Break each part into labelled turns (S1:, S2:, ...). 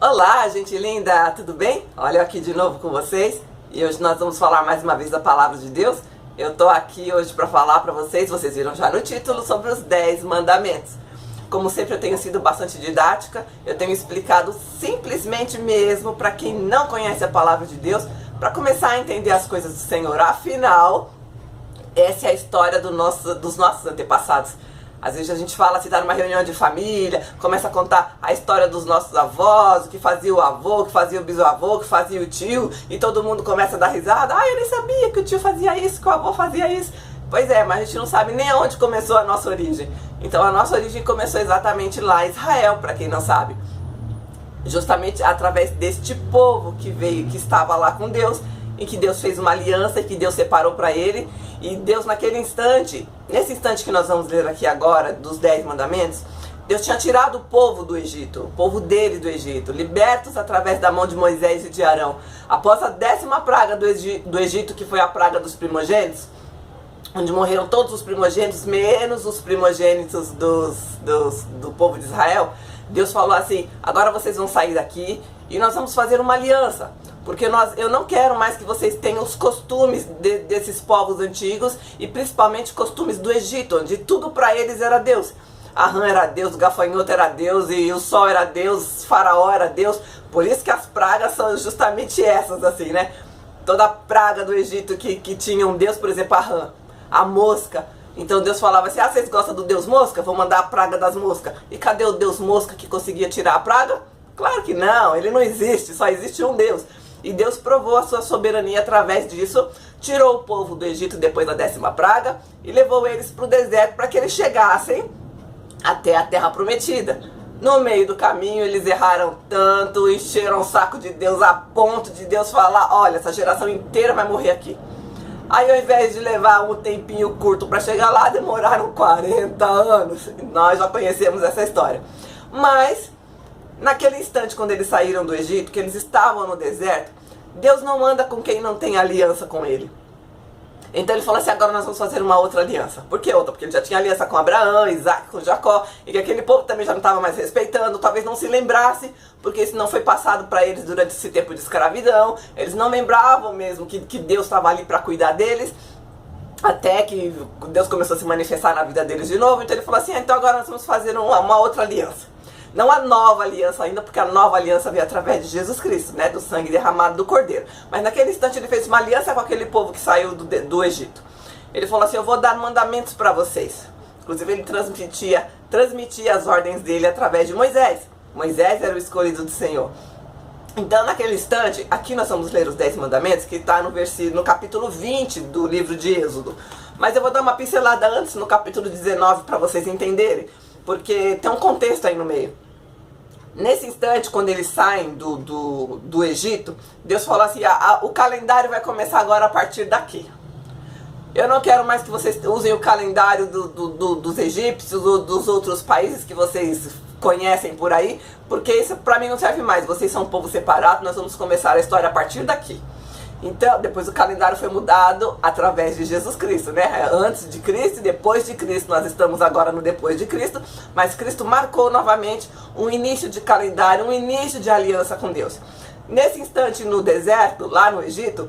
S1: Olá, gente linda, tudo bem? Olha eu aqui de novo com vocês e hoje nós vamos falar mais uma vez da Palavra de Deus. Eu tô aqui hoje para falar para vocês viram já no título, sobre os 10 mandamentos. Como sempre eu tenho sido bastante didática, eu tenho explicado simplesmente mesmo para quem não conhece a Palavra de Deus, para começar a entender as coisas do Senhor. Afinal, essa é a história dos nossos antepassados. Às vezes a gente fala, se tá numa reunião de família, começa a contar a história dos nossos avós, o que fazia o avô, o que fazia o bisavô, o que fazia o tio, e todo mundo começa a dar risada. Ah, eu nem sabia que o tio fazia isso, que o avô fazia isso. Pois é, mas a gente não sabe nem onde começou a nossa origem. Então a nossa origem começou exatamente lá em Israel, para quem não sabe. Justamente através deste povo que veio, que estava lá com Deus, em que Deus fez uma aliança e que Deus separou para ele. E Deus naquele instante, nesse instante que nós vamos ler aqui agora, dos 10 mandamentos, Deus tinha tirado o povo do Egito, o povo dele do Egito, libertos através da mão de Moisés e de Arão. Após a 10ª praga do Egito, que foi a praga dos primogênitos, onde morreram todos os primogênitos, menos os primogênitos do povo de Israel, Deus falou assim: agora vocês vão sair daqui e nós vamos fazer uma aliança. Porque eu não quero mais que vocês tenham os costumes desses povos antigos, e principalmente costumes do Egito, onde tudo para eles era Deus. A rã era Deus, o gafanhoto era Deus, e o sol era Deus, Faraó era Deus. Por isso que as pragas são justamente essas, assim, né? Toda praga do Egito que tinha um Deus, por exemplo, a rã, a mosca. Então Deus falava assim: ah, vocês gostam do Deus mosca? Vou mandar a praga das moscas. E cadê o Deus mosca que conseguia tirar a praga? Claro que não, ele não existe, só existe um Deus. E Deus provou a sua soberania através disso, tirou o povo do Egito depois da 10ª praga e levou eles para o deserto para que eles chegassem até a terra prometida. No meio do caminho eles erraram tanto, encheram o saco de Deus a ponto de Deus falar: olha, essa geração inteira vai morrer aqui. Aí ao invés de levar um tempinho curto para chegar lá, demoraram 40 anos. Nós já conhecemos essa história. Mas naquele instante, quando eles saíram do Egito, que eles estavam no deserto, Deus não anda com quem não tem aliança com ele. Então ele falou assim: agora nós vamos fazer uma outra aliança. Por que outra? Porque ele já tinha aliança com Abraão, Isaac, com Jacó, e que aquele povo também já não estava mais respeitando, talvez não se lembrasse, porque isso não foi passado para eles durante esse tempo de escravidão. Eles não lembravam mesmo que Deus estava ali para cuidar deles, até que Deus começou a se manifestar na vida deles de novo. Então ele falou assim: então agora nós vamos fazer uma outra aliança. Não a nova aliança ainda, porque a nova aliança veio através de Jesus Cristo, né? Do sangue derramado do Cordeiro. Mas naquele instante ele fez uma aliança com aquele povo que saiu do Egito. Ele falou assim: eu vou dar mandamentos para vocês. Inclusive ele transmitia as ordens dele através de Moisés. Moisés era o escolhido do Senhor. Então naquele instante, aqui nós vamos ler os 10 mandamentos, que está no capítulo 20 do livro de Êxodo. Mas eu vou dar uma pincelada antes no capítulo 19 para vocês entenderem, porque tem um contexto aí no meio. Nesse instante, quando eles saem do Egito, Deus falou assim: o calendário vai começar agora a partir daqui. Eu não quero mais que vocês usem o calendário dos egípcios ou dos outros países que vocês conhecem por aí, porque isso para mim não serve mais. Vocês são um povo separado, nós vamos começar a história a partir daqui. Então, depois o calendário foi mudado através de Jesus Cristo, né? Antes de Cristo e depois de Cristo. Nós estamos agora no depois de Cristo, mas Cristo marcou novamente um início de calendário, um início de aliança com Deus. Nesse instante, no deserto, lá no Egito,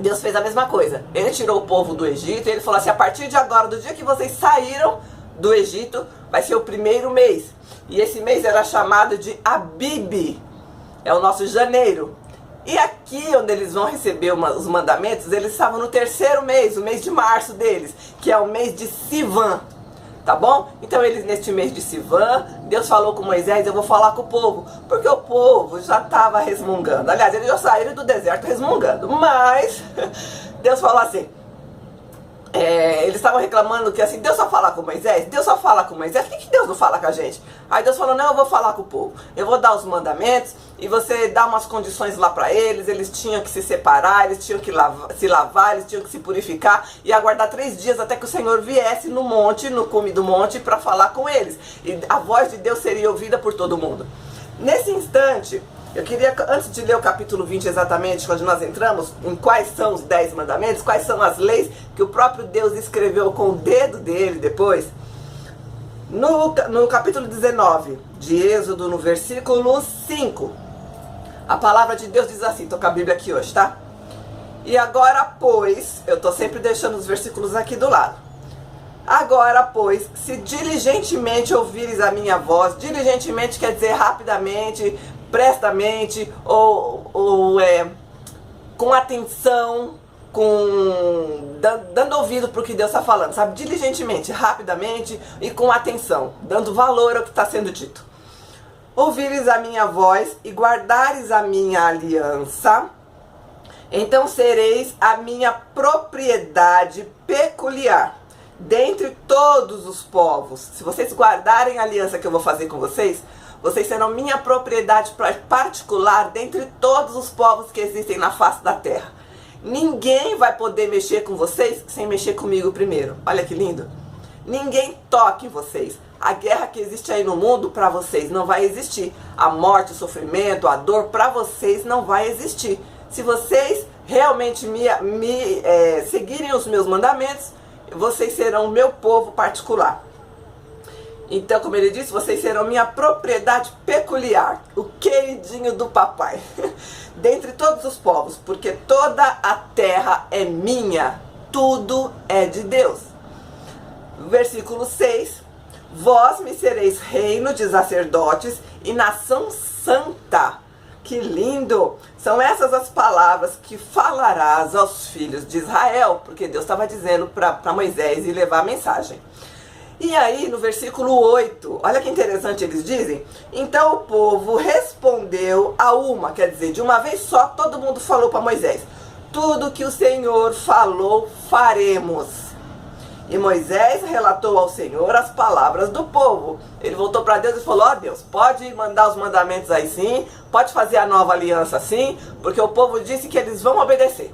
S1: Deus fez a mesma coisa. Ele tirou o povo do Egito e ele falou assim: a partir de agora, do dia que vocês saíram do Egito, vai ser o primeiro mês. E esse mês era chamado de Abib, é o nosso janeiro. E aqui onde eles vão receber os mandamentos, eles estavam no 3º mês, o mês de março deles, que é o mês de Sivan, tá bom? Então eles, neste mês de Sivan, Deus falou com Moisés: eu vou falar com o povo, porque o povo já estava resmungando. Aliás, eles já saíram do deserto resmungando, mas Deus falou assim, eles estavam reclamando que assim: Deus só fala com Moisés? Deus só fala com Moisés? Por que Deus não fala com a gente? Aí Deus falou: não, eu vou falar com o povo, eu vou dar os mandamentos e você dá umas condições lá para eles. Eles tinham que se separar, eles tinham que se lavar, eles tinham que se purificar e aguardar 3 dias até que o Senhor viesse no monte, no cume do monte, para falar com eles, e a voz de Deus seria ouvida por todo mundo. Nesse instante, eu queria, antes de ler o capítulo 20 exatamente, quando nós entramos em quais são os 10 mandamentos, quais são as leis que o próprio Deus escreveu com o dedo dele depois, no capítulo 19 de Êxodo, no versículo 5, A palavra de Deus diz assim, tô com a Bíblia aqui hoje, tá? E agora, pois, eu tô sempre deixando os versículos aqui do lado. Agora, pois, se diligentemente ouvires a minha voz, diligentemente quer dizer rapidamente, prestamente, ou com atenção, dando ouvido para o que Deus está falando, sabe? Diligentemente, rapidamente e com atenção, dando valor ao que está sendo dito. Ouvires a minha voz e guardares a minha aliança, então sereis a minha propriedade peculiar dentre todos os povos. Se vocês guardarem a aliança que eu vou fazer com vocês, vocês serão minha propriedade particular dentre todos os povos que existem na face da terra. Ninguém vai poder mexer com vocês sem mexer comigo primeiro. Olha que lindo. Ninguém toque em vocês. A guerra que existe aí no mundo para vocês não vai existir. A morte, o sofrimento, a dor para vocês não vai existir. Se vocês realmente seguirem os meus mandamentos, vocês serão meu povo particular. Então, como ele disse, vocês serão minha propriedade peculiar, o queridinho do papai, dentre todos os povos, porque toda a terra é minha, tudo é de Deus. Versículo 6, vós me sereis reino de sacerdotes e nação santa. Que lindo! São essas as palavras que falarás aos filhos de Israel, porque Deus estava dizendo para Moisés ir levar a mensagem. E aí, no versículo 8, olha que interessante, eles dizem: então o povo respondeu a uma, quer dizer, de uma vez só, todo mundo falou para Moisés: tudo que o Senhor falou, faremos. E Moisés relatou ao Senhor as palavras do povo. Ele voltou para Deus e falou: ó Deus, pode mandar os mandamentos aí sim, pode fazer a nova aliança sim, porque o povo disse que eles vão obedecer.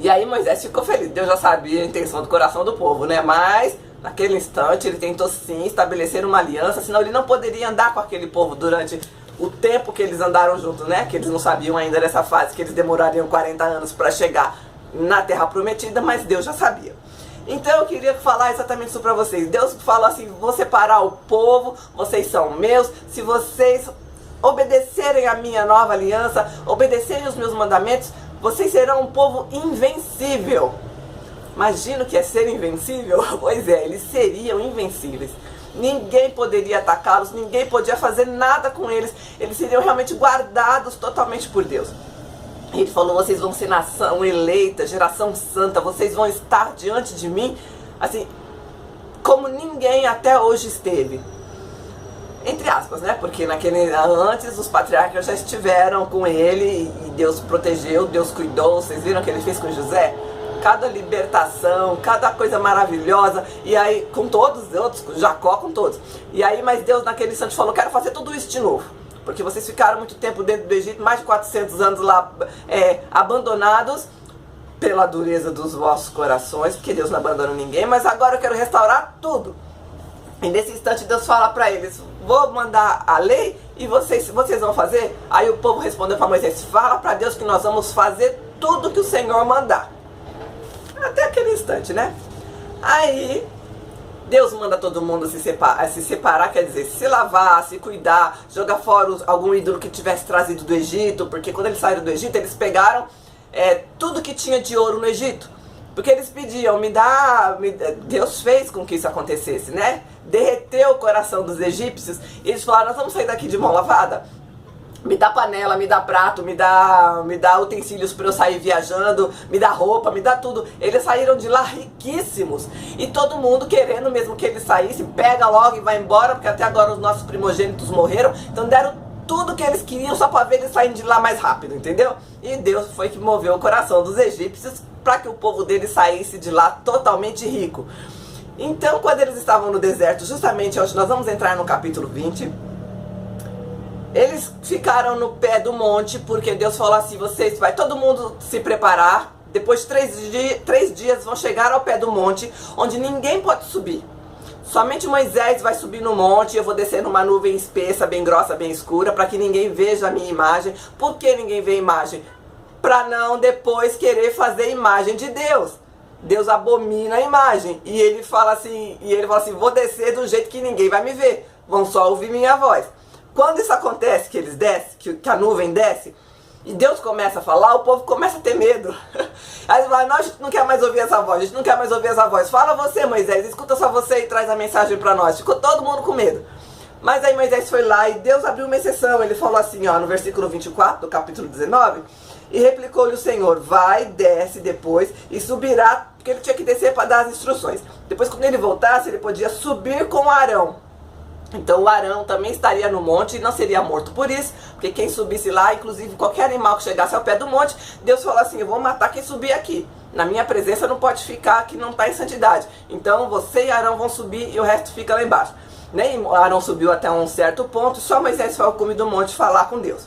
S1: E aí Moisés ficou feliz. Deus já sabia a intenção do coração do povo, né? Mas naquele instante ele tentou sim estabelecer uma aliança, senão ele não poderia andar com aquele povo durante o tempo que eles andaram juntos, né? Que eles não sabiam ainda dessa fase, que eles demorariam 40 anos para chegar na Terra Prometida, mas Deus já sabia. Então eu queria falar exatamente isso para vocês. Deus falou assim: vou separar o povo, vocês são meus, se vocês obedecerem a minha nova aliança, obedecerem os meus mandamentos, vocês serão um povo invencível. Imagina o que é ser invencível? Pois é, eles seriam invencíveis. Ninguém poderia atacá-los, ninguém podia fazer nada com eles. Eles seriam realmente guardados totalmente por Deus. Ele falou: vocês vão ser nação eleita, geração santa, vocês vão estar diante de mim, assim, como ninguém até hoje esteve. Entre aspas, né? Porque antes os patriarcas já estiveram com ele e Deus protegeu, Deus cuidou. Vocês viram o que ele fez com José? Cada libertação, cada coisa maravilhosa. E aí, com todos os outros, com Jacó, com todos. E aí, mas Deus naquele instante falou: quero fazer tudo isso de novo. Porque vocês ficaram muito tempo dentro do Egito, mais de 400 anos lá abandonados pela dureza dos vossos corações, porque Deus não abandona ninguém, mas agora eu quero restaurar tudo. E nesse instante Deus fala para eles: vou mandar a lei e vocês vão fazer? Aí o povo respondeu para Moisés: fala para Deus que nós vamos fazer tudo que o Senhor mandar. Até aquele instante, né? Aí Deus manda todo mundo se separar, quer dizer, se lavar, se cuidar, jogar fora algum ídolo que tivesse trazido do Egito, porque quando eles saíram do Egito, eles pegaram tudo que tinha de ouro no Egito. Porque eles pediam: Deus fez com que isso acontecesse, né? Derreteu o coração dos egípcios, e eles falaram: nós vamos sair daqui de mão lavada? Me dá panela, me dá prato, me dá utensílios para eu sair viajando, me dá roupa, me dá tudo. Eles saíram de lá riquíssimos. E todo mundo querendo mesmo que eles saíssem, pega logo e vai embora, porque até agora os nossos primogênitos morreram. Então deram tudo que eles queriam só para ver eles saírem de lá mais rápido, entendeu? E Deus foi que moveu o coração dos egípcios para que o povo deles saísse de lá totalmente rico. Então, quando eles estavam no deserto, justamente onde nós vamos entrar no capítulo 20... eles ficaram no pé do monte, porque Deus falou assim: vai todo mundo se preparar, depois de 3 dias vão chegar ao pé do monte, onde ninguém pode subir. Somente Moisés vai subir no monte, eu vou descer numa nuvem espessa, bem grossa, bem escura, para que ninguém veja a minha imagem. Por que ninguém vê a imagem? Para não depois querer fazer imagem de Deus. Deus abomina a imagem. E ele fala assim, vou descer do jeito que ninguém vai me ver, vão só ouvir minha voz. Quando isso acontece, que eles descem, que a nuvem desce, e Deus começa a falar, o povo começa a ter medo. Aí eles falam, não, a gente não quer mais ouvir essa voz, a gente não quer mais ouvir essa voz. Fala você, Moisés, escuta só você e traz a mensagem para nós. Ficou todo mundo com medo. Mas aí Moisés foi lá e Deus abriu uma exceção. Ele falou assim, ó, no versículo 24 do capítulo 19, e replicou-lhe o Senhor, vai, desce depois e subirá, porque ele tinha que descer para dar as instruções. Depois, quando ele voltasse, ele podia subir com Arão. Então o Arão também estaria no monte e não seria morto por isso, porque quem subisse lá, inclusive qualquer animal que chegasse ao pé do monte, Deus falou assim, eu vou matar quem subir aqui. Na minha presença não pode ficar que não está em santidade. Então você e Arão vão subir e o resto fica lá embaixo. Nem Arão subiu até um certo ponto, só Moisés foi ao cume do monte falar com Deus.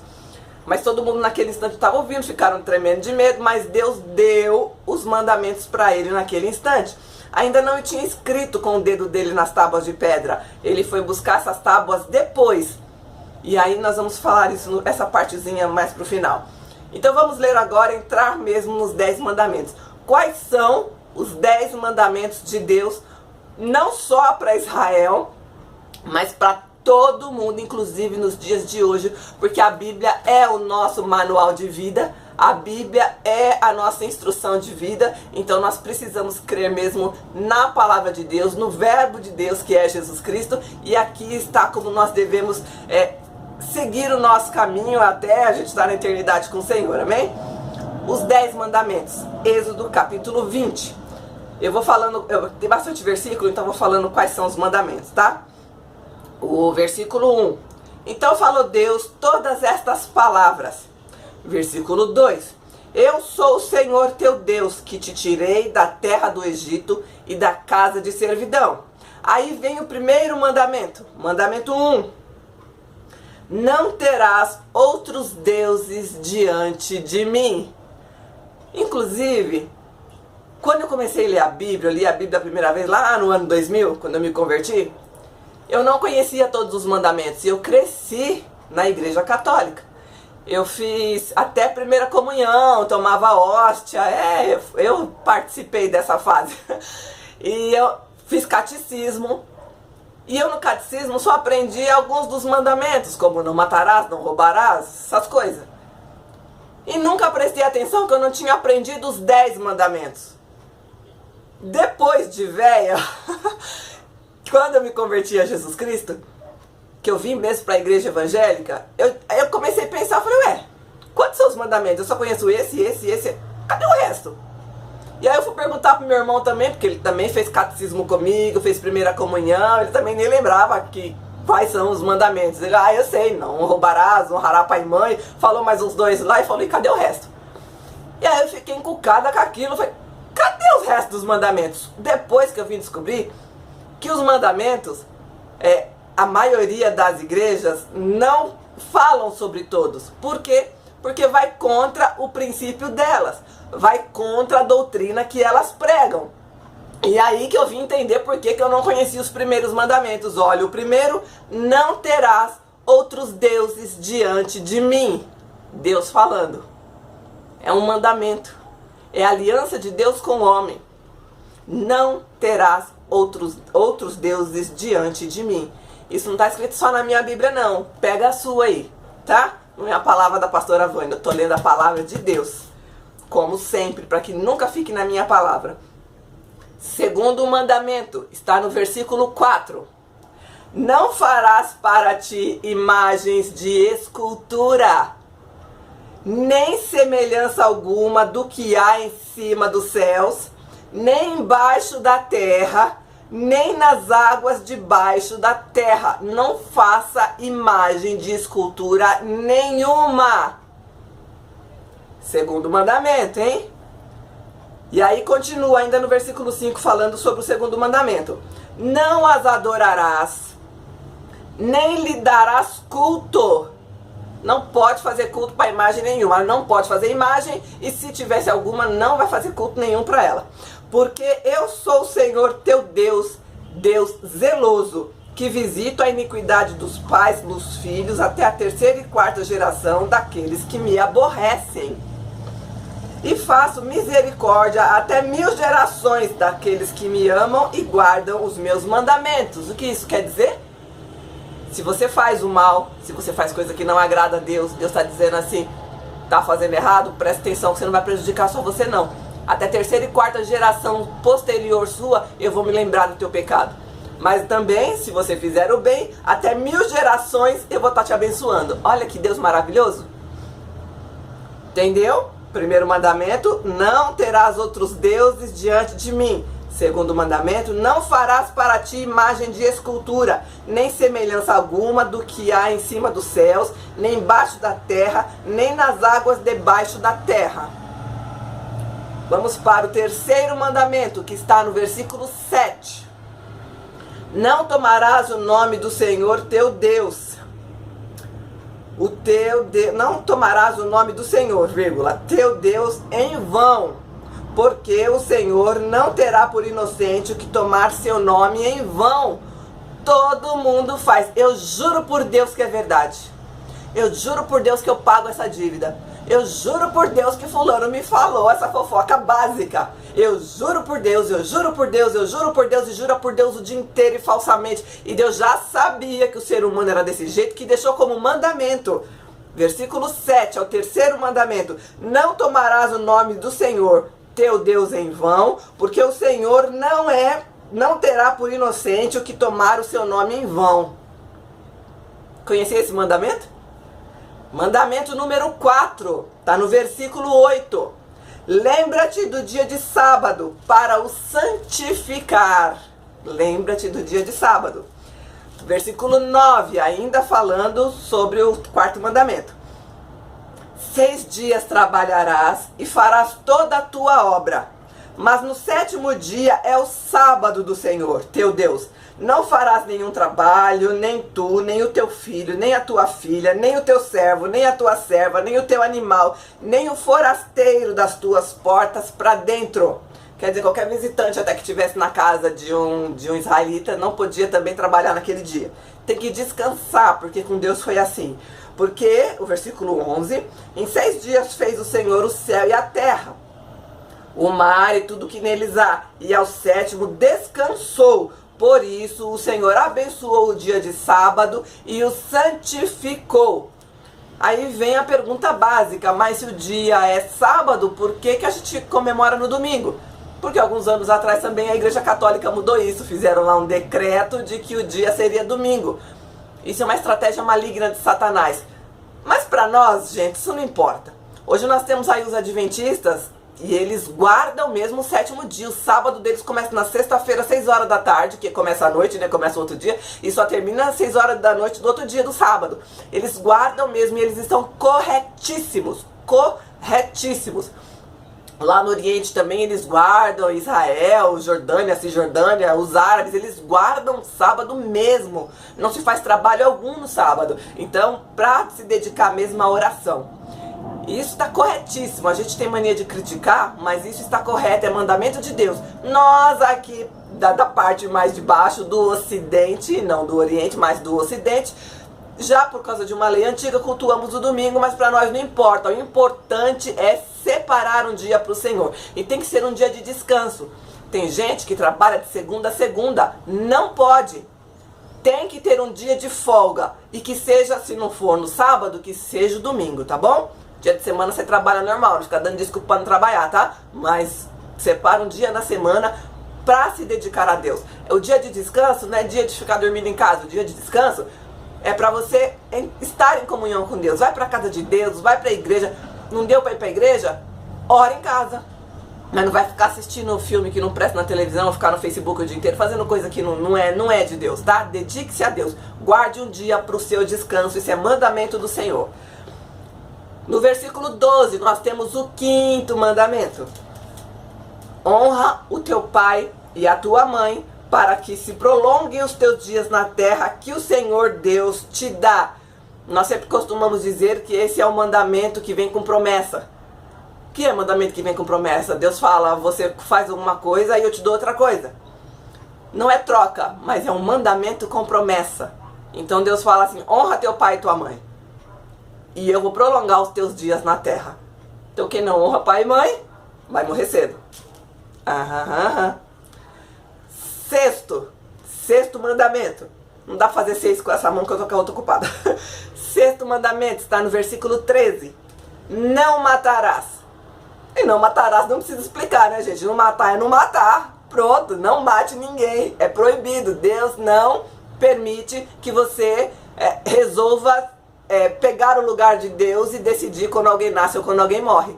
S1: Mas todo mundo naquele instante estava ouvindo, ficaram tremendo de medo, mas Deus deu os mandamentos para ele naquele instante. Ainda não tinha escrito com o dedo dele nas tábuas de pedra. Ele foi buscar essas tábuas depois. E aí nós vamos falar isso, essa partezinha mais pro final. Então vamos ler agora, entrar mesmo nos 10 mandamentos. Quais são os 10 mandamentos de Deus, não só para Israel, mas para todo mundo, inclusive nos dias de hoje, porque a Bíblia é o nosso manual de vida. A Bíblia é a nossa instrução de vida, então nós precisamos crer mesmo na palavra de Deus, no verbo de Deus que é Jesus Cristo, e aqui está como nós devemos seguir o nosso caminho até a gente estar na eternidade com o Senhor, amém? Os 10 mandamentos, Êxodo capítulo 20. Eu vou falando, tem bastante versículo, então eu vou falando quais são os mandamentos, tá? O versículo 1. Então falou Deus todas estas palavras. Versículo 2. Eu sou o Senhor teu Deus, que te tirei da terra do Egito e da casa de servidão. Aí vem o primeiro mandamento. Mandamento 1. Não terás outros deuses diante de mim. Inclusive, quando eu comecei a ler a Bíblia, eu li a Bíblia a primeira vez lá no ano 2000, quando eu me converti, eu não conhecia todos os mandamentos e eu cresci na igreja católica. Eu fiz até primeira comunhão, tomava hóstia, eu participei dessa fase. E eu fiz catecismo. E eu no catecismo só aprendi alguns dos mandamentos, como não matarás, não roubarás, essas coisas. E nunca prestei atenção que eu não tinha aprendido os 10 mandamentos. Depois de velha, quando eu me converti a Jesus Cristo, que eu vim mesmo para a igreja evangélica, eu comecei a pensar, falei, quantos são os mandamentos? Eu só conheço esse, cadê o resto? E aí eu fui perguntar pro meu irmão também, porque ele também fez catecismo comigo, fez primeira comunhão, ele também nem lembrava quais são os mandamentos. Ele, eu sei, não roubarás, honrará pai e mãe, falou mais uns 2 lá e falou, e cadê o resto? E aí eu fiquei encucada com aquilo, falei, cadê os restos dos mandamentos? Depois que eu vim descobrir que os mandamentos, a maioria das igrejas não falam sobre todos. Por quê? Porque vai contra o princípio delas, vai contra a doutrina que elas pregam. E aí que eu vim entender por que eu não conhecia os primeiros mandamentos. Olha, o primeiro, não terás outros deuses diante de mim. Deus falando. É um mandamento. É a aliança de Deus com o homem. Não terás outros deuses diante de mim. Isso não está escrito só na minha Bíblia, não. Pega a sua aí, tá? Não é a palavra da pastora Vânia, eu estou lendo a palavra de Deus. Como sempre, para que nunca fique na minha palavra. Segundo mandamento, está no versículo 4. Não farás para ti imagens de escultura, nem semelhança alguma do que há em cima dos céus, nem embaixo da terra, nem nas águas debaixo da terra. Não faça imagem de escultura nenhuma. Segundo mandamento, hein? E aí continua ainda no versículo 5 falando sobre o segundo mandamento. Não as adorarás, nem lhe darás culto. Não pode fazer culto para imagem nenhuma. Não pode fazer imagem, e se tivesse alguma, não vai fazer culto nenhum para ela. Porque eu sou o Senhor teu Deus, Deus zeloso, que visito a iniquidade dos pais nos filhos até a 3ª e 4ª geração daqueles que me aborrecem. E faço misericórdia até 1000 gerações daqueles que me amam e guardam os meus mandamentos. O que isso quer dizer? Se você faz o mal, se você faz coisa que não agrada a Deus, Deus está dizendo assim, tá fazendo errado, presta atenção que você não vai prejudicar só você não. Até terceira e quarta geração posterior sua, eu vou me lembrar do teu pecado. Mas também, se você fizer o bem, até 1000 gerações eu vou estar te abençoando. Olha que Deus maravilhoso. Entendeu? Primeiro mandamento, não terás outros deuses diante de mim. Segundo mandamento, não farás para ti imagem de escultura, nem semelhança alguma do que há em cima dos céus, nem embaixo da terra, nem nas águas debaixo da terra. Vamos para o terceiro mandamento, que está no versículo 7. Não tomarás o nome do Senhor teu Deus. Não tomarás o nome do Senhor, teu Deus em vão. Porque o Senhor não terá por inocente o que tomar seu nome em vão. Todo mundo faz. Eu juro por Deus que é verdade. Eu juro por Deus que eu pago essa dívida. Eu juro por Deus que fulano me falou essa fofoca básica. Eu juro por Deus, eu juro por Deus, eu juro por Deus e jura por Deus o dia inteiro e falsamente. E Deus já sabia que o ser humano era desse jeito, que deixou como mandamento. Versículo 7, é o terceiro mandamento. Não tomarás o nome do Senhor teu Deus em vão, porque o Senhor não terá por inocente o que tomar o seu nome em vão. Conhecia esse mandamento? Mandamento número 4, está no versículo 8. Lembra-te do dia de sábado para o santificar. Lembra-te do dia de sábado. Versículo 9, ainda falando sobre o quarto mandamento. 6 dias trabalharás e farás toda a tua obra. Mas no 7º dia é o sábado do Senhor, teu Deus. Não farás nenhum trabalho, nem tu, nem o teu filho, nem a tua filha, nem o teu servo, nem a tua serva, nem o teu animal, nem o forasteiro das tuas portas para dentro. Quer dizer, qualquer visitante até que estivesse na casa de um israelita não podia também trabalhar naquele dia. Tem que descansar, porque com Deus foi assim. Porque, o versículo 11, em 6 dias fez o Senhor o céu e a terra, o mar e tudo que neles há, e ao 7º descansou. Por isso o Senhor abençoou o dia de sábado e o santificou. Aí vem a pergunta básica, mas se o dia é sábado, por que a gente comemora no domingo? Porque alguns anos atrás também a Igreja Católica mudou isso, fizeram lá um decreto de que o dia seria domingo. Isso é uma estratégia maligna de Satanás. Mas para nós, gente, isso não importa. Hoje nós temos aí os adventistas e eles guardam mesmo o 7º dia. O sábado deles começa na sexta-feira, 6 horas da tarde, que começa a noite, né? Começa outro dia, e só termina às 6 horas da noite do outro dia do sábado. Eles guardam mesmo e eles estão corretíssimos. Corretíssimos. Lá no Oriente também eles guardam, Israel, Jordânia, Cisjordânia, os árabes, eles guardam sábado mesmo. Não se faz trabalho algum no sábado. Então, para se dedicar mesmo à oração. Isso está corretíssimo. A gente tem mania de criticar, mas isso está correto, é mandamento de Deus. Nós aqui, da parte mais de baixo do Ocidente, não do Oriente, mas do Ocidente, já por causa de uma lei antiga, cultuamos o domingo, mas para nós não importa. O importante é separar um dia para o Senhor. E tem que ser um dia de descanso. Tem gente que trabalha de segunda a segunda. Não pode. Tem que ter um dia de folga. E que seja, se não for no sábado, que seja o domingo, tá bom? Dia de semana você trabalha normal, não fica dando desculpa para não trabalhar, tá? Mas separa um dia na semana para se dedicar a Deus. O dia de descanso não é dia de ficar dormindo em casa. O dia de descanso é para você estar em comunhão com Deus. Vai para a casa de Deus, vai para a igreja. Não deu para ir para a igreja? Ora em casa. Mas não vai ficar assistindo um filme que não presta na televisão, ficar no Facebook o dia inteiro, fazendo coisa que não é de Deus, tá? Dedique-se a Deus. Guarde um dia para o seu descanso. Isso é mandamento do Senhor. No versículo 12, nós temos o 5º mandamento. Honra o teu pai e a tua mãe, para que se prolonguem os teus dias na terra que o Senhor Deus te dá. Nós sempre costumamos dizer que esse é o mandamento que vem com promessa. O que é mandamento que vem com promessa? Deus fala, você faz alguma coisa e eu te dou outra coisa. Não é troca, mas é um mandamento com promessa. Então Deus fala assim, honra teu pai e tua mãe, e eu vou prolongar os teus dias na terra. Então quem não honra pai e mãe, vai morrer cedo. Sexto mandamento. Não dá pra fazer 6 com essa mão que eu tô com a outra ocupada. Sexto mandamento está no versículo 13. Não matarás. E não matarás não precisa explicar, né, gente? Não matar é não matar. Pronto, não mate ninguém. É proibido. Deus não permite que você resolva pegar o lugar de Deus e decidir quando alguém nasce ou quando alguém morre.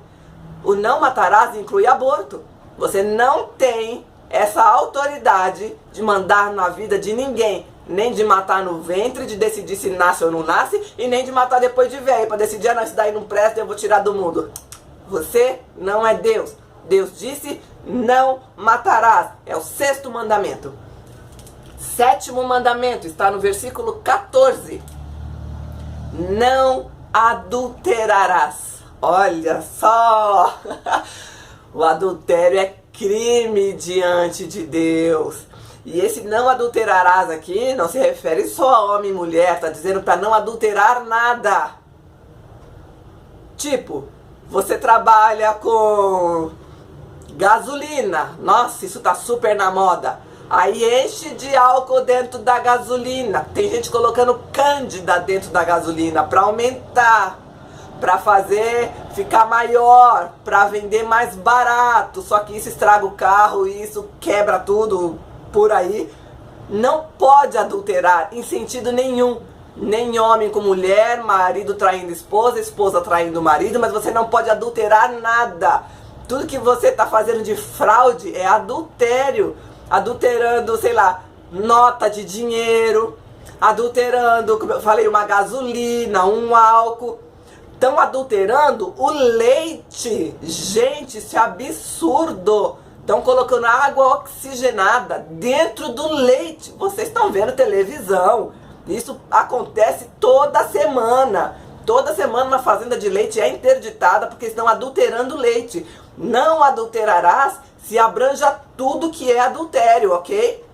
S1: O não matarás inclui aborto. Você não tem essa autoridade de mandar na vida de ninguém. Nem de matar no ventre, de decidir se nasce ou não nasce, e nem de matar depois de velho, para decidir, não, isso daí não presta, eu vou tirar do mundo. Você não é Deus. Deus disse, não matarás. É o sexto mandamento. Sétimo mandamento está no versículo 14. Não adulterarás. Olha só. O adultério é crime diante de Deus. E esse não adulterarás aqui não se refere só a homem e mulher, está dizendo para não adulterar nada. Tipo, você trabalha com gasolina, nossa, isso tá super na moda. Aí enche de álcool dentro da gasolina, tem gente colocando cândida dentro da gasolina para aumentar, para fazer ficar maior, para vender mais barato, só que isso estraga o carro e isso quebra tudo por aí. Não pode adulterar em sentido nenhum, nem homem com mulher, marido traindo esposa, esposa traindo marido, mas você não pode adulterar nada. Tudo que você está fazendo de fraude é adultério, adulterando, sei lá, nota de dinheiro, adulterando, como eu falei, uma gasolina, um álcool. Estão adulterando o leite. Gente, isso é absurdo. Estão colocando água oxigenada dentro do leite. Vocês estão vendo televisão. Isso acontece toda semana. Toda semana uma fazenda de leite é interditada porque estão adulterando o leite. Não adulterarás se abranja tudo que é adultério, ok?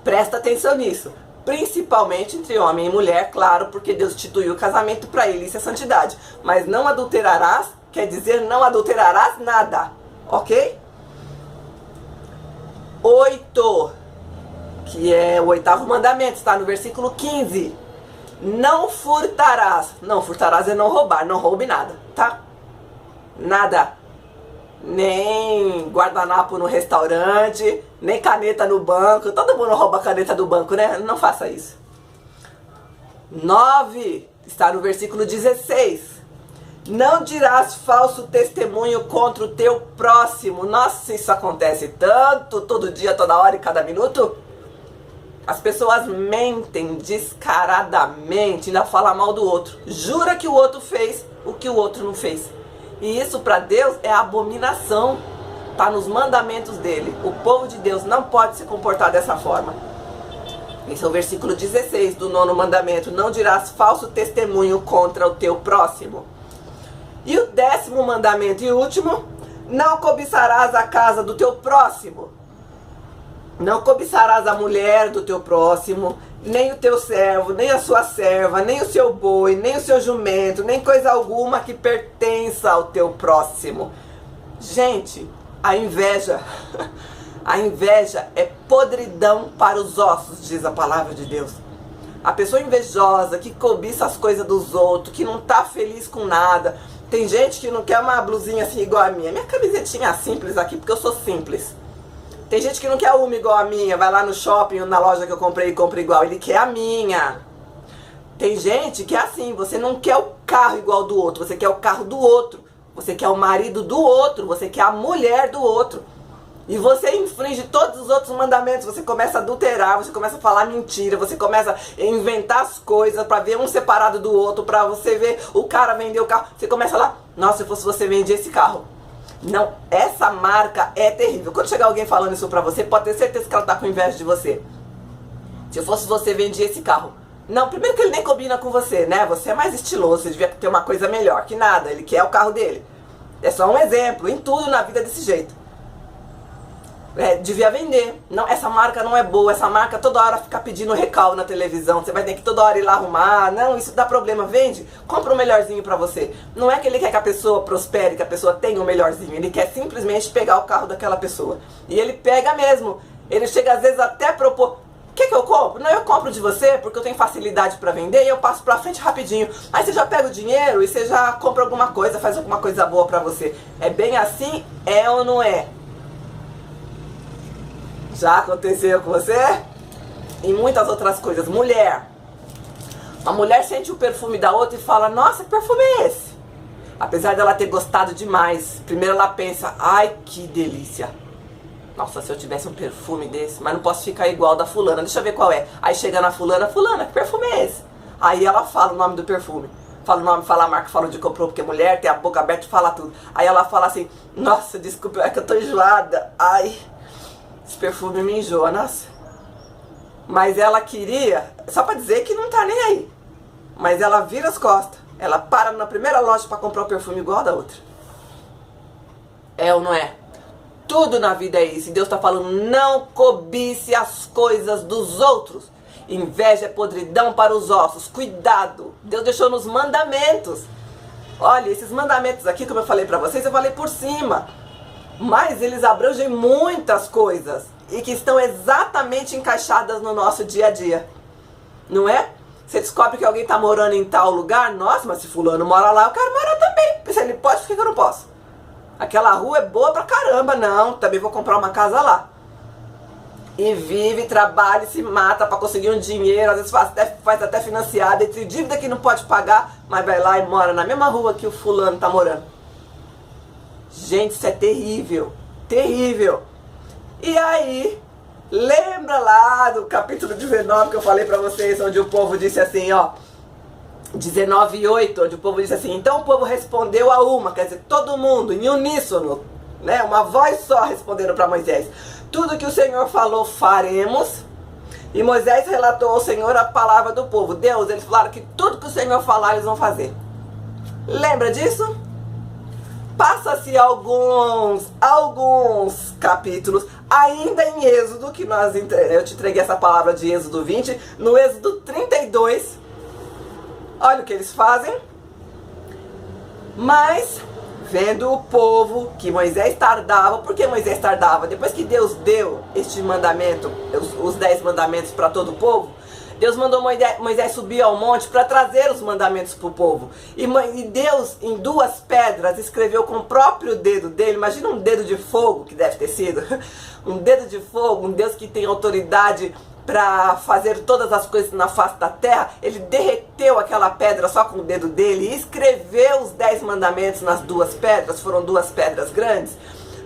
S1: Presta atenção nisso. Principalmente entre homem e mulher, claro, porque Deus instituiu o casamento para ele, isso é santidade. Mas não adulterarás quer dizer não adulterarás nada, ok? 8, que é o oitavo mandamento, está no versículo 15. Não furtarás. Não, furtarás é não roubar, não roube nada, tá? Nada. Nem guardanapo no restaurante, nem caneta no banco. Todo mundo rouba a caneta do banco, né? Não faça isso. 9, está no versículo 16. Não dirás falso testemunho contra o teu próximo. Nossa, isso acontece tanto, todo dia, toda hora e cada minuto. As pessoas mentem descaradamente, ainda falam mal do outro. Jura que o outro fez o que o outro não fez. E isso para Deus é abominação. Está nos mandamentos dele. O povo de Deus não pode se comportar dessa forma. Esse é o versículo 16 do 9º mandamento. Não dirás falso testemunho contra o teu próximo. E o 10º mandamento e último. Não cobiçarás a casa do teu próximo. Não cobiçarás a mulher do teu próximo, nem o teu servo, nem a sua serva, nem o seu boi, nem o seu jumento, nem coisa alguma que pertença ao teu próximo. Gente, a inveja é podridão para os ossos, diz a palavra de Deus. A pessoa invejosa, que cobiça as coisas dos outros, que não tá feliz com nada. Tem gente que não quer uma blusinha assim igual a minha. Minha camisetinha simples aqui, porque eu sou simples. Tem gente que não quer uma igual a minha, vai lá no shopping ou na loja que eu comprei e compra igual. Ele quer a minha. Tem gente que é assim, você não quer o carro igual do outro, você quer o carro do outro. Você quer o marido do outro, você quer a mulher do outro. E você infringe todos os outros mandamentos, você começa a adulterar, você começa a falar mentira, você começa a inventar as coisas pra ver um separado do outro, pra você ver o cara vender o carro. Você começa lá, nossa, se fosse você vendia esse carro. Não, essa marca é terrível. Quando chegar alguém falando isso pra você, pode ter certeza que ela tá com inveja de você. Se eu fosse você, vendia esse carro. Não, primeiro que ele nem combina com você, né? Você é mais estiloso, você devia ter uma coisa melhor que nada. Ele quer o carro dele. É só um exemplo, em tudo na vida é desse jeito. Devia vender. Não, essa marca não é boa, essa marca toda hora fica pedindo recall na televisão, você vai ter que toda hora ir lá arrumar. Não, isso dá problema, vende, compra o melhorzinho pra você. Não é que ele quer que a pessoa prospere, que a pessoa tenha o melhorzinho, ele quer simplesmente pegar o carro daquela pessoa. E ele pega mesmo, ele chega às vezes até propor, Quer que eu compro? Não, eu compro de você porque eu tenho facilidade para vender e eu passo pra frente rapidinho. Aí você já pega o dinheiro e você já compra alguma coisa, faz alguma coisa boa pra você. É bem assim? É ou não é? Já aconteceu com você? E muitas outras coisas. Mulher. A mulher sente o perfume da outra e fala, nossa, que perfume é esse? Apesar dela ter gostado demais, primeiro ela pensa, ai, que delícia. Nossa, se eu tivesse um perfume desse, mas não posso ficar igual da fulana, deixa eu ver qual é. Aí chega na fulana, fulana, que perfume é esse? Aí ela fala o nome do perfume. Fala o nome, fala a marca, fala onde comprou, porque mulher tem a boca aberta e fala tudo. Aí ela fala assim, nossa, desculpa, é que eu tô enjoada. Ai, esse perfume me enjoa, nossa. Mas ela queria, só pra dizer que não tá nem aí. Mas ela vira as costas. Ela para na primeira loja pra comprar um perfume igual a da outra. É ou não é? Tudo na vida é isso. E Deus tá falando, não cobice as coisas dos outros. Inveja é podridão para os ossos. Cuidado. Deus deixou nos mandamentos. Olha, esses mandamentos aqui, como eu falei pra vocês, eu falei por cima. Mas eles abrangem muitas coisas. E que estão exatamente encaixadas no nosso dia a dia. Não é? Você descobre que alguém tá morando em tal lugar. Nossa, mas se fulano mora lá, eu quero morar também. Se ele pode, por que eu não posso? Aquela rua é boa pra caramba. Não, também vou comprar uma casa lá. E vive, trabalha e se mata pra conseguir um dinheiro. Às vezes faz até financiado, entre dívida que não pode pagar, mas vai lá e mora na mesma rua que o fulano tá morando. Gente, isso é terrível. Terrível. E aí, lembra lá do capítulo 19 que eu falei pra vocês, onde o povo disse assim, ó, 19:8, onde o povo disse assim, então o povo respondeu a uma, quer dizer, todo mundo, em uníssono, né, uma voz só responderam pra Moisés, tudo que o Senhor falou faremos, e Moisés relatou ao Senhor a palavra do povo. Deus, eles falaram que tudo que o Senhor falar eles vão fazer. Lembra disso? Passa-se alguns capítulos, ainda em Êxodo, que eu te entreguei essa palavra de Êxodo 20, no Êxodo 32, olha o que eles fazem. Mas, vendo o povo que Moisés tardava, por que Moisés tardava? Depois que Deus deu este mandamento, os 10 mandamentos para todo o povo, Deus mandou Moisés subir ao monte para trazer os mandamentos para o povo. E Deus, em 2 pedras, escreveu com o próprio dedo dele. Imagina um dedo de fogo, que deve ter sido. Um dedo de fogo, um Deus que tem autoridade para fazer todas as coisas na face da terra. Ele derreteu aquela pedra só com o dedo dele e escreveu os 10 mandamentos nas 2 pedras. Foram 2 pedras grandes.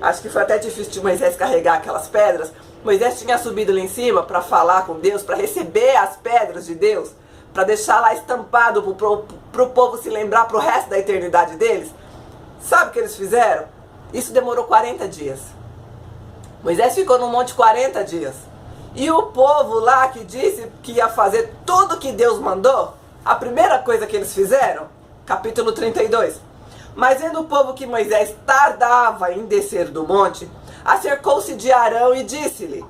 S1: Acho que foi até difícil de Moisés carregar aquelas pedras. Moisés tinha subido lá em cima para falar com Deus, para receber as pedras de Deus, para deixar lá estampado para o povo se lembrar para o resto da eternidade deles. Sabe o que eles fizeram? Isso demorou 40 dias. Moisés ficou no monte 40 dias. E o povo lá que disse que ia fazer tudo que Deus mandou, a primeira coisa que eles fizeram, capítulo 32. Mas vendo o povo que Moisés tardava em descer do monte, acercou-se de Arão e disse-lhe,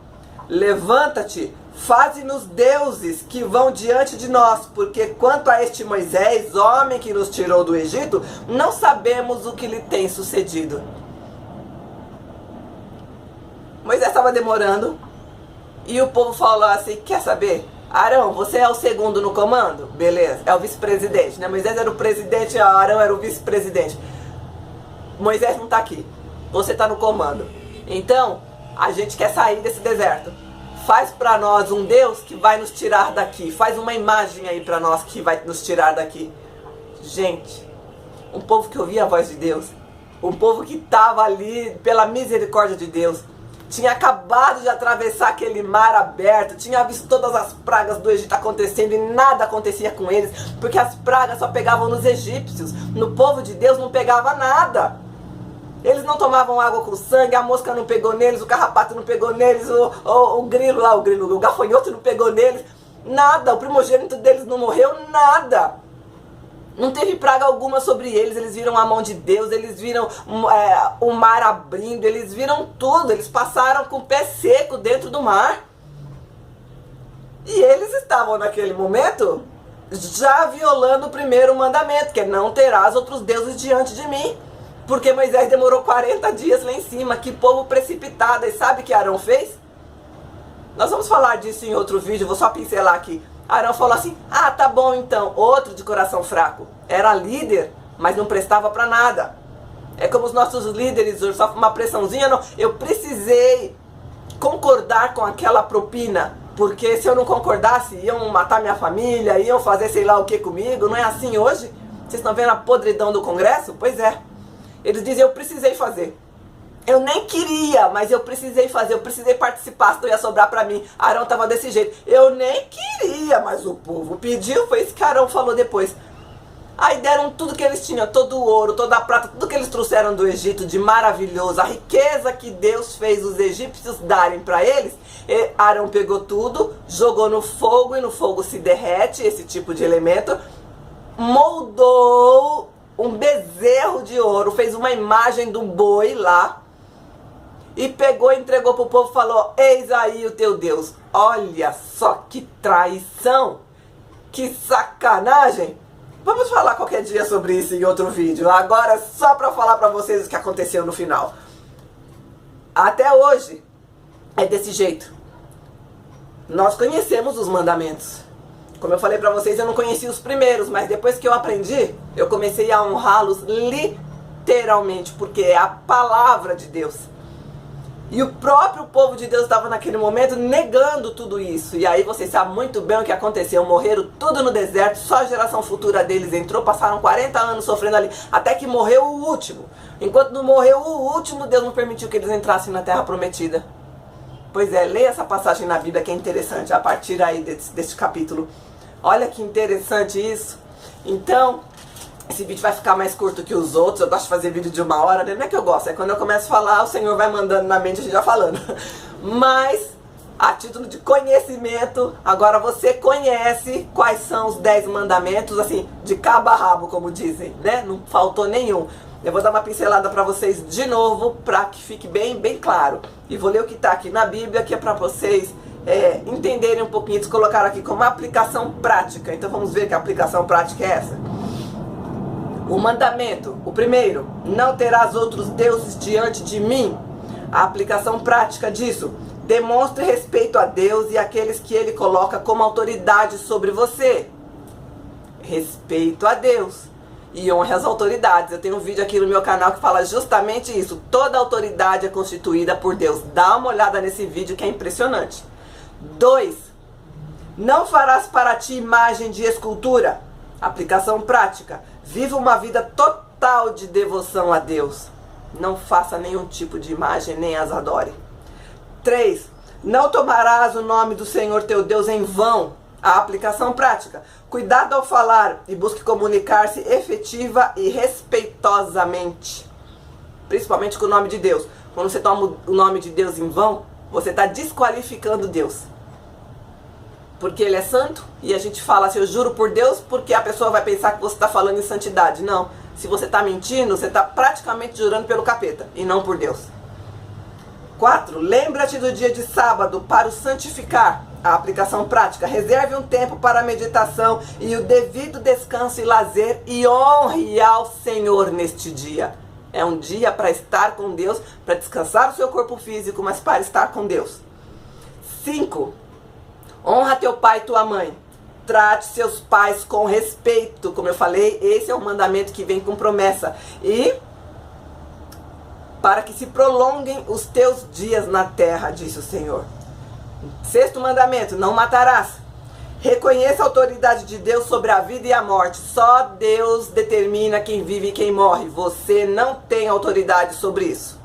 S1: levanta-te, faze-nos deuses que vão diante de nós, porque quanto a este Moisés, homem que nos tirou do Egito, não sabemos o que lhe tem sucedido. Moisés estava demorando e o povo falou assim, quer saber? Arão, você é o segundo no comando? Beleza, é o vice-presidente, né? Moisés era o presidente, Arão era o vice-presidente. Moisés não está aqui, você está no comando. Então, a gente quer sair desse deserto. Faz para nós um Deus que vai nos tirar daqui. Faz uma imagem aí para nós que vai nos tirar daqui. Gente, um povo que ouvia a voz de Deus, um povo que estava ali pela misericórdia de Deus, tinha acabado de atravessar aquele mar aberto, tinha visto todas as pragas do Egito acontecendo e nada acontecia com eles, porque as pragas só pegavam nos egípcios, no povo de Deus não pegava nada. Eles não tomavam água com sangue, a mosca não pegou neles, o carrapato não pegou neles, o grilo lá, o gafanhoto não pegou neles, nada, o primogênito deles não morreu, nada. Não teve praga alguma sobre eles, eles viram a mão de Deus, eles viram o mar abrindo, eles viram tudo, eles passaram com o pé seco dentro do mar. E eles estavam naquele momento já violando o primeiro mandamento, que é não terás outros deuses diante de mim. Porque Moisés demorou 40 dias lá em cima, que povo precipitado. E sabe o que Arão fez? Nós vamos falar disso em outro vídeo, vou só pincelar aqui. Arão falou assim, ah, tá bom então. Outro de coração fraco. Era líder, mas não prestava pra nada. É como os nossos líderes hoje, só uma pressãozinha, não. Eu precisei concordar com aquela propina, porque se eu não concordasse, iam matar minha família, iam fazer sei lá o que comigo. Não é assim hoje? Vocês estão vendo a podridão do Congresso? Pois é. Eles dizem, eu precisei fazer. Eu nem queria, mas eu precisei fazer, eu precisei participar, senão ia sobrar pra mim. Arão tava desse jeito. Eu nem queria, mas o povo pediu, foi isso que Arão falou depois. Aí deram tudo que eles tinham, todo o ouro, toda a prata, tudo que eles trouxeram do Egito de maravilhoso. A riqueza que Deus fez os egípcios darem pra eles. E Arão pegou tudo, jogou no fogo e no fogo se derrete esse tipo de elemento. Moldou um bezerro de ouro, fez uma imagem do boi lá. E pegou e entregou pro povo e falou, eis aí o teu Deus. Olha só que traição, que sacanagem. Vamos falar qualquer dia sobre isso em outro vídeo. Agora só pra falar pra vocês o que aconteceu no final. Até hoje é desse jeito. Nós conhecemos os mandamentos. Como eu falei pra vocês, eu não conhecia os primeiros, mas depois que eu aprendi, eu comecei a honrá-los literalmente, porque é a palavra de Deus. E o próprio povo de Deus estava naquele momento negando tudo isso. E aí vocês sabem muito bem o que aconteceu. Morreram tudo no deserto, só a geração futura deles entrou. Passaram 40 anos sofrendo ali, até que morreu o último. Enquanto não morreu o último, Deus não permitiu que eles entrassem na terra prometida. Pois é, leia essa passagem na Bíblia que é interessante, a partir aí desse capítulo. Olha que interessante isso. Então, esse vídeo vai ficar mais curto que os outros. Eu gosto de fazer vídeo de 1 hora, né? Não é que eu gosto, é quando eu começo a falar, o Senhor vai mandando na mente, a gente vai falando. Mas, a título de conhecimento, agora você conhece quais são os 10 mandamentos, assim, de cabo a rabo, como dizem, né? Não faltou nenhum. Eu vou dar uma pincelada pra vocês de novo, pra que fique bem, bem claro. E vou ler o que tá aqui na Bíblia, que é pra vocês entenderem um pouquinho, eles colocaram aqui como aplicação prática. Então vamos ver que a aplicação prática é essa. O mandamento, o primeiro, não terás outros deuses diante de mim. A aplicação prática disso, demonstre respeito a Deus e aqueles que Ele coloca como autoridade sobre você. Respeito a Deus e honre as autoridades. Eu tenho um vídeo aqui no meu canal que fala justamente isso. Toda autoridade é constituída por Deus. Dá uma olhada nesse vídeo que é impressionante. 2. Não farás para ti imagem de escultura. Aplicação prática. Viva uma vida total de devoção a Deus. Não faça nenhum tipo de imagem, nem as adore. 3. Não tomarás o nome do Senhor teu Deus em vão. A aplicação prática. Cuidado ao falar e busque comunicar-se efetiva e respeitosamente. Principalmente com o nome de Deus. Quando você toma o nome de Deus em vão, você está desqualificando Deus. Porque Ele é santo e a gente fala assim, eu juro por Deus, porque a pessoa vai pensar que você está falando em santidade. Não. Se você está mentindo, você está praticamente jurando pelo capeta e não por Deus. 4. Lembra-te do dia de sábado para o santificar. A aplicação prática. Reserve um tempo para a meditação e o devido descanso e lazer e honre ao Senhor neste dia. É um dia para estar com Deus, para descansar o seu corpo físico, mas para estar com Deus. 5. Honra teu pai e tua mãe. Trate seus pais com respeito. Como eu falei, esse é um mandamento que vem com promessa. E para que se prolonguem os teus dias na terra, disse o Senhor. 6º mandamento, não matarás. Reconheça a autoridade de Deus sobre a vida e a morte. Só Deus determina quem vive e quem morre. Você não tem autoridade sobre isso.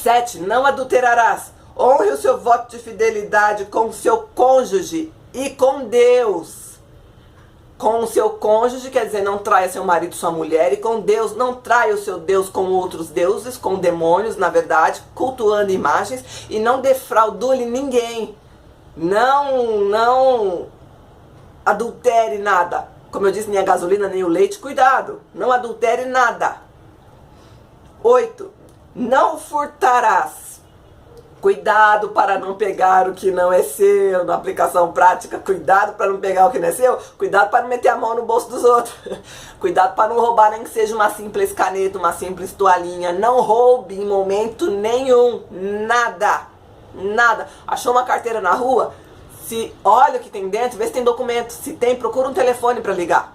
S1: 7. Não adulterarás. Honre o seu voto de fidelidade com o seu cônjuge e com Deus. Com o seu cônjuge, quer dizer, não traia seu marido, sua mulher. E com Deus, não traia o seu Deus com outros deuses, com demônios, na verdade, cultuando imagens. E não defraudule ninguém. Não adultere nada. Como eu disse, nem a gasolina, nem o leite. Cuidado, não adultere nada. 8. Não furtarás. Cuidado para não pegar o que não é seu. Na aplicação prática, cuidado para não pegar o que não é seu. Cuidado para não meter a mão no bolso dos outros. Cuidado para não roubar nem que seja uma simples caneta, uma simples toalhinha. Não roube em momento nenhum, nada. Nada. Achou uma carteira na rua? Se olha o que tem dentro, vê se tem documento. Se tem, procura um telefone para ligar.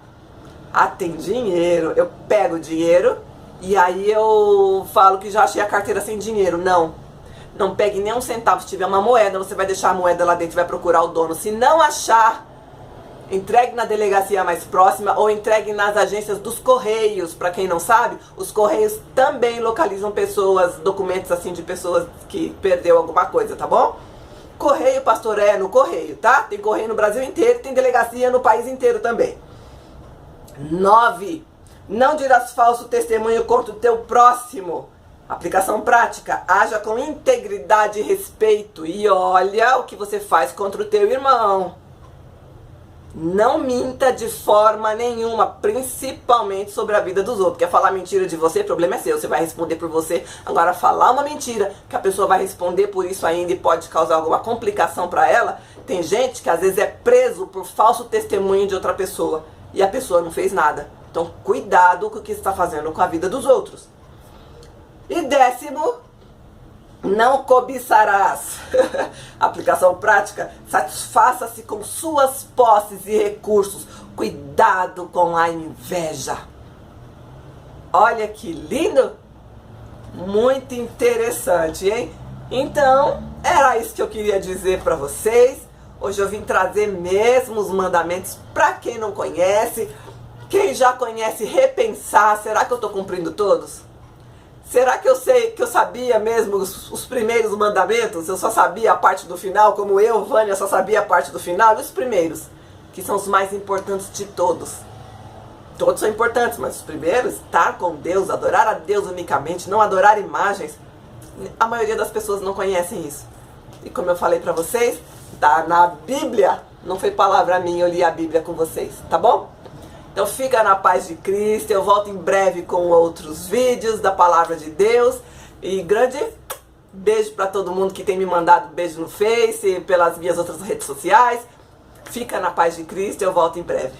S1: Ah, tem dinheiro. Eu pego o dinheiro e aí eu falo que já achei a carteira sem dinheiro. Não. Não pegue nem um centavo. Se tiver uma moeda, você vai deixar a moeda lá dentro e vai procurar o dono. Se não achar, entregue na delegacia mais próxima ou entregue nas agências dos Correios. Para quem não sabe, os Correios também localizam pessoas, documentos assim de pessoas que perdeu alguma coisa, tá bom? Correio, pastor, é no correio, tá? Tem correio no Brasil inteiro, tem delegacia no país inteiro também. 9. Não dirás falso testemunho contra o teu próximo. Aplicação prática. Haja com integridade e respeito. E olha o que você faz contra o teu irmão. Não minta de forma nenhuma, principalmente sobre a vida dos outros. Quer falar mentira de você? O problema é seu, você vai responder por você. Agora, falar uma mentira que a pessoa vai responder por isso ainda e pode causar alguma complicação para ela. Tem gente que às vezes é preso por falso testemunho de outra pessoa e a pessoa não fez nada. Então, cuidado com o que você está fazendo com a vida dos outros. E 10º, não cobiçarás. Aplicação prática. Satisfaça-se com suas posses e recursos. Cuidado com a inveja. Olha que lindo. Muito interessante, hein? Então, era isso que eu queria dizer para vocês. Hoje eu vim trazer mesmo os mandamentos para quem não conhece. Quem já conhece, repensar. Será que eu estou cumprindo todos? Será que eu sabia mesmo os primeiros mandamentos? Eu só sabia a parte do final, como eu, Vânia, só sabia a parte do final? E os primeiros, que são os mais importantes de todos. Todos são importantes, mas os primeiros, estar com Deus, adorar a Deus unicamente, não adorar imagens. A maioria das pessoas não conhecem isso. E como eu falei pra vocês, tá na Bíblia. Não foi palavra minha, eu li a Bíblia com vocês, tá bom? Então fica na paz de Cristo, eu volto em breve com outros vídeos da Palavra de Deus. E grande beijo para todo mundo que tem me mandado beijo no Face, pelas minhas outras redes sociais. Fica na paz de Cristo, eu volto em breve.